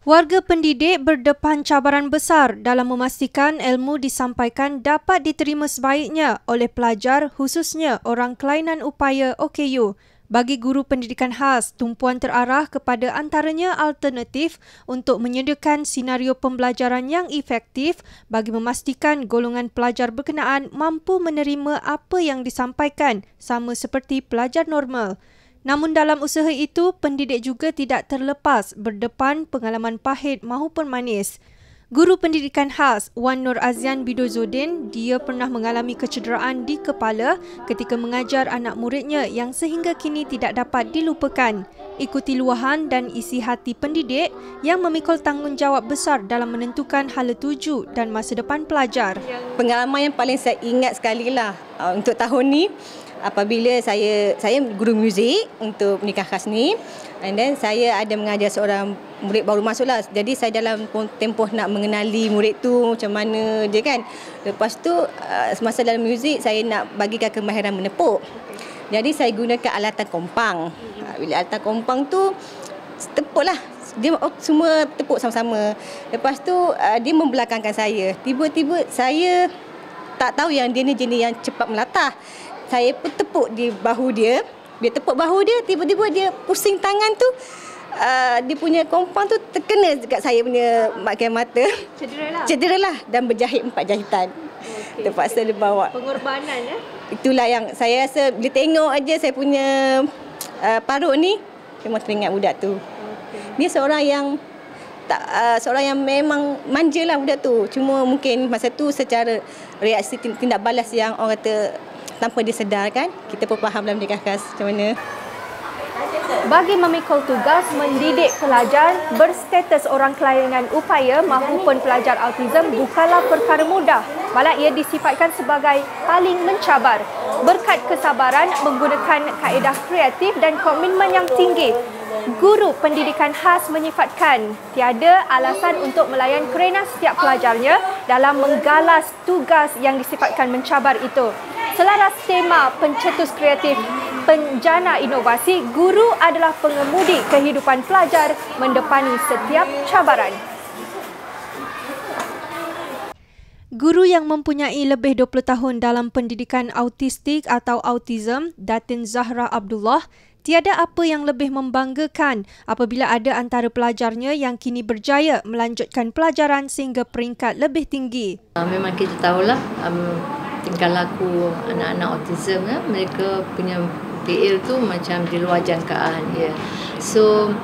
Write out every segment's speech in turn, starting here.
Warga pendidik berdepan cabaran besar dalam memastikan ilmu disampaikan dapat diterima sebaiknya oleh pelajar, khususnya orang kelainan upaya OKU. Bagi guru pendidikan khas, tumpuan terarah kepada antaranya alternatif untuk menyediakan senario pembelajaran yang efektif bagi memastikan golongan pelajar berkenaan mampu menerima apa yang disampaikan sama seperti pelajar normal. Namun dalam usaha itu, pendidik juga tidak terlepas berdepan pengalaman pahit maupun manis. Guru pendidikan khas Wan Nur Azian Bidozudin, dia pernah mengalami kecederaan di kepala ketika mengajar anak muridnya yang sehingga kini tidak dapat dilupakan. Ikuti luahan dan isi hati pendidik yang memikul tanggungjawab besar dalam menentukan hala tuju dan masa depan pelajar. Pengalaman yang paling saya ingat sekali lah untuk tahun ni, apabila saya guru muzik untuk nikah khas ni, and then saya ada mengajar seorang murid baru masuk lah. Jadi saya dalam tempoh nak mengenali murid tu macam mana dia kan. Lepas tu semasa dalam muzik saya nak bagikan kemahiran menepuk. Jadi saya gunakan alatan kompang. Bila alatan kompang tu tepuk lah. Dia semua tepuk sama-sama. Lepas tu dia membelakangkan saya. Tiba-tiba saya tak tahu yang dia ni jenis yang cepat melatah. Saya pun tepuk di bahu dia. Dia tepuk bahu dia, tiba-tiba dia pusing tangan tu. Dia punya kompang tu terkena dekat saya punya bahagian mata. Cederalah dan berjahit 4 jahitan. Okay. Terpaksa dia bawa. Pengorbanan ya? Itulah yang saya rasa bila tengok aja saya punya parut ni, memang teringat budak tu. Okay. Dia seorang yang memang manjalah budak tu. Cuma mungkin masa tu secara reaksi tindak balas yang orang kata tanpa disedar kan, kita pun faham dalam nikah khas macam mana. Bagi memikul tugas mendidik pelajar berstatus orang kelainan upaya maupun pelajar autism bukanlah perkara mudah. Malah ia disifatkan sebagai paling mencabar. Berkat kesabaran, menggunakan kaedah kreatif dan komitmen yang tinggi, guru pendidikan khas menyifatkan tiada alasan untuk melayan kerana setiap pelajarnya dalam menggalas tugas yang disifatkan mencabar itu. Selaras tema pencetus kreatif Penjana Inovasi, guru adalah pengemudi kehidupan pelajar mendepani setiap cabaran. Guru yang mempunyai lebih 20 tahun dalam pendidikan autistik atau autism, Datin Zahra Abdullah, tiada apa yang lebih membanggakan apabila ada antara pelajarnya yang kini berjaya melanjutkan pelajaran sehingga peringkat lebih tinggi. Memang kita tahulah tingkah laku anak-anak autism ya, mereka punya PL tu macam di luar jangkaan ya. So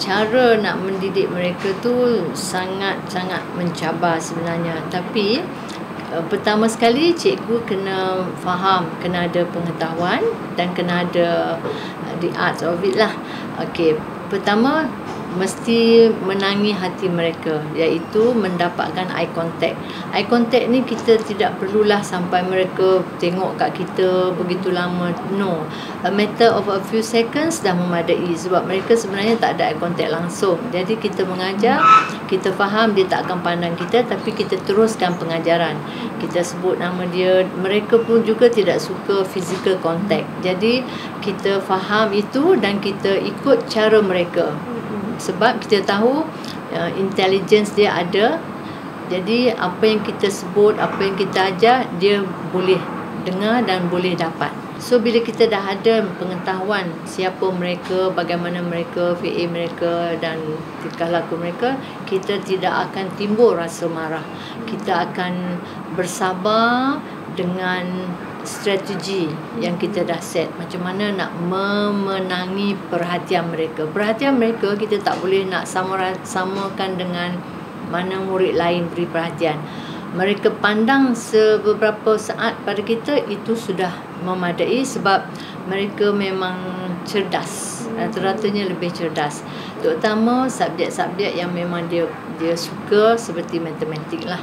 cara nak mendidik mereka tu sangat-sangat mencabar sebenarnya. Tapi pertama sekali cikgu kena faham, kena ada pengetahuan dan kena ada the art of it lah. Okey, pertama mesti menangi hati mereka, iaitu mendapatkan eye contact. Eye contact ni kita tidak perlulah sampai mereka tengok kat kita begitu lama. No, a matter of a few seconds dah memadai sebab mereka sebenarnya tak ada eye contact langsung. Jadi kita mengajar, kita faham dia tak akan pandang kita, tapi kita teruskan pengajaran. Kita sebut nama dia, mereka pun juga tidak suka physical contact. Jadi kita faham itu dan kita ikut cara mereka. Sebab kita tahu intelligence dia ada. Jadi apa yang kita sebut, apa yang kita ajar, dia boleh dengar dan boleh dapat. So bila kita dah ada pengetahuan siapa mereka, bagaimana mereka, VA mereka dan tingkah laku mereka, kita tidak akan timbul rasa marah. Kita akan bersabar dengan strategi yang kita dah set, macam mana nak memenangi perhatian mereka. Perhatian mereka kita tak boleh nak samakan dengan mana murid lain beri perhatian. Mereka pandang beberapa saat pada kita itu sudah memadai sebab mereka memang cerdas, rata-ratanya lebih cerdas, terutama subjek-subjek yang memang dia suka seperti matematik lah.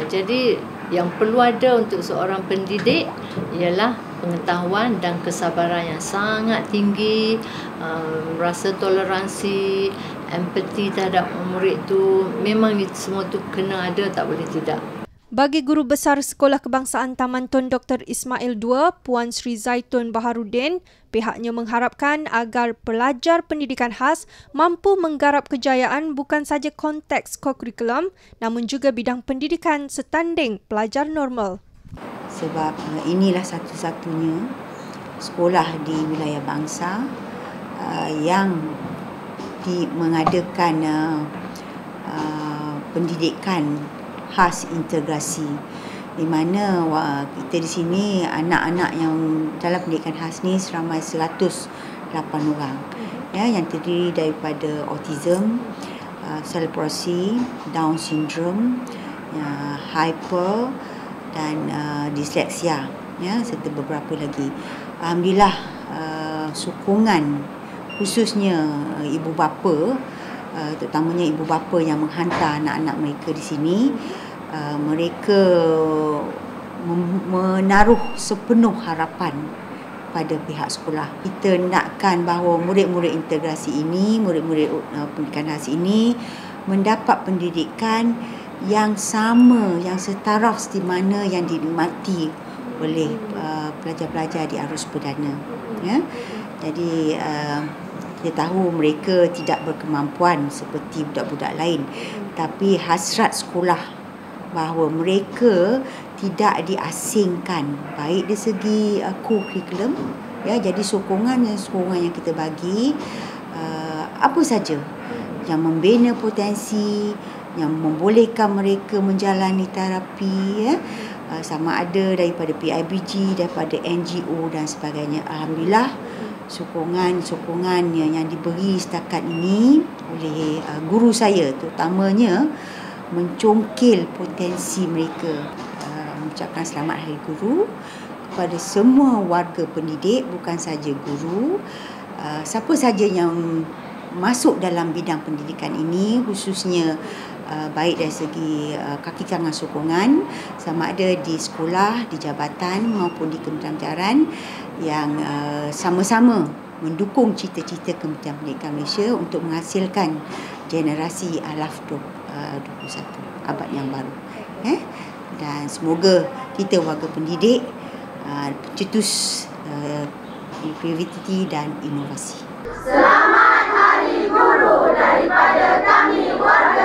Jadi yang perlu ada untuk seorang pendidik ialah pengetahuan dan kesabaran yang sangat tinggi, rasa toleransi, empati terhadap murid tu. Memang semua tu kena ada, tak boleh tidak. Bagi Guru Besar Sekolah Kebangsaan Taman Tun Dr. Ismail II, Puan Sri Zaitun Baharudin, pihaknya mengharapkan agar pelajar pendidikan khas mampu menggarap kejayaan bukan saja konteks kokurikulum namun juga bidang pendidikan setanding pelajar normal. Sebab inilah satu-satunya sekolah di wilayah bangsa yang mengadakan pendidikan khas integrasi, di mana kita di sini anak-anak yang dalam pendidikan khas ni seramai 108 orang ya, yang terdiri daripada autism, cerebral, Down syndrome, hyper dan disleksia ya, serta beberapa lagi. Alhamdulillah sokongan khususnya ibu bapa, terutamanya ibu bapa yang menghantar anak-anak mereka di sini, mereka menaruh sepenuh harapan pada pihak sekolah. Kita nakkan bahawa murid-murid integrasi ini, murid-murid pendidikan khas ini mendapat pendidikan yang sama, yang setaraf seperti mana yang dinikmati oleh pelajar-pelajar di arus perdana. Ya? Jadi kita tahu mereka tidak berkemampuan seperti budak-budak lain, tapi hasrat sekolah bahawa mereka tidak diasingkan baik dari segi kurikulum ya. Jadi sokongan yang kita bagi apa saja yang membina potensi, yang membolehkan mereka menjalani terapi ya, sama ada daripada PIBG, daripada NGO dan sebagainya. Alhamdulillah sokongan yang diberi setakat ini oleh guru saya terutamanya mencongkil potensi mereka. Mengucapkan selamat Hari Guru kepada semua warga pendidik, bukan saja guru, siapa saja yang masuk dalam bidang pendidikan ini, khususnya baik dari segi kaki tangan sokongan, sama ada di sekolah, di jabatan maupun di Kementerian Ajaran, yang sama-sama mendukung cita-cita Kementerian Pendidikan Malaysia untuk menghasilkan generasi alaf 21 abad yang baru. Dan semoga kita warga pendidik cetus kreativiti dan inovasi. Selamat Hari Guru daripada kami warga